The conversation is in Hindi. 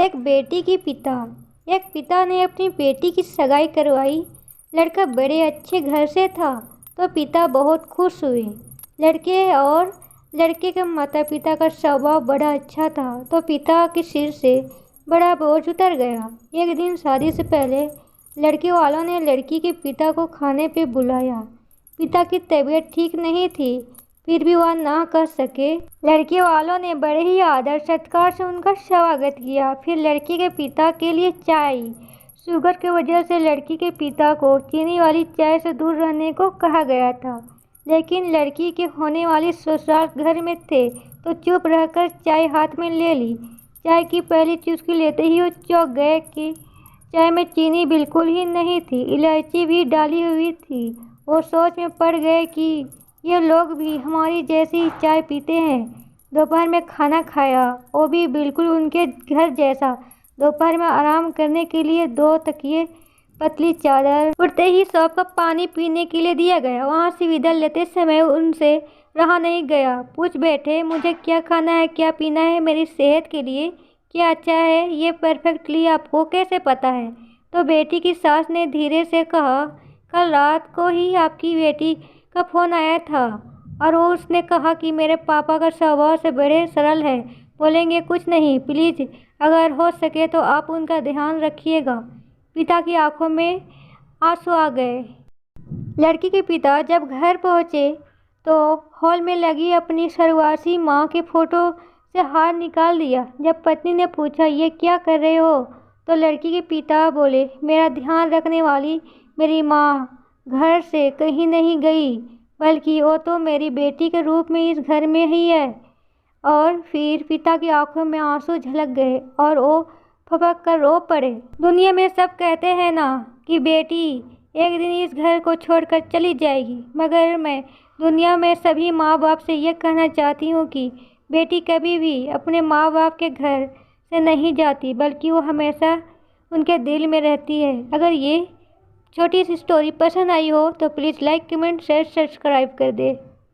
एक बेटी की पिता। एक पिता ने अपनी बेटी की सगाई करवाई। लड़का बड़े अच्छे घर से था तो पिता बहुत खुश हुए। लड़के के माता पिता का स्वभाव बड़ा अच्छा था तो पिता के सिर से बड़ा बोझ उतर गया। एक दिन शादी से पहले लड़के वालों ने लड़की के पिता को खाने पे बुलाया। पिता की तबीयत ठीक नहीं थी, फिर भी वह ना कर सके। लड़के वालों ने बड़े ही आदर सत्कार से उनका स्वागत किया। फिर लड़की के पिता के लिए चाय। शुगर की वजह से लड़की के पिता को चीनी वाली चाय से दूर रहने को कहा गया था, लेकिन लड़की के होने वाले ससुराल घर में थे तो चुप रहकर चाय हाथ में ले ली। चाय की पहली चुस्की लेते ही वो चौंक गए कि चाय में चीनी बिल्कुल ही नहीं थी, इलायची भी डाली हुई थी। वो सोच में पड़ गए कि ये लोग भी हमारी जैसी ही चाय पीते हैं। दोपहर में खाना खाया, वो भी बिल्कुल उनके घर जैसा। दोपहर में आराम करने के लिए 2 तकिए, पतली चादर। उठते ही 100 कप पानी पीने के लिए दिया गया। वहाँ से विदा लेते समय उनसे रहा नहीं गया। पूछ बैठे, मुझे क्या खाना है, क्या पीना है, मेरी सेहत के लिए क्या अच्छा है, ये परफेक्टली आपको कैसे पता है? तो बेटी की सास ने धीरे से कहा, कल रात को ही आपकी बेटी का फ़ोन आया था और उसने कहा कि मेरे पापा का स्वभाव से बड़े सरल है, बोलेंगे कुछ नहीं, प्लीज़ अगर हो सके तो आप उनका ध्यान रखिएगा। पिता की आंखों में आंसू आ गए। लड़की के पिता जब घर पहुंचे तो हॉल में लगी अपनी स्वर्गवासी माँ के फोटो से हार निकाल दिया। जब पत्नी ने पूछा, ये क्या कर रहे हो, तो लड़की के पिता बोले, मेरा ध्यान रखने वाली मेरी माँ घर से कहीं नहीं गई, बल्कि वो तो मेरी बेटी के रूप में इस घर में ही है। और फिर पिता की आंखों में आंसू झलक गए और वो फपक कर रो पड़े। दुनिया में सब कहते हैं ना कि बेटी एक दिन इस घर को छोड़कर चली जाएगी, मगर मैं दुनिया में सभी माँ बाप से ये कहना चाहती हूँ कि बेटी कभी भी अपने माँ बाप के घर से नहीं जाती, बल्कि वो हमेशा उनके दिल में रहती है। अगर ये छोटी सी स्टोरी पसंद आई हो तो please like, comment, share, subscribe कर दे।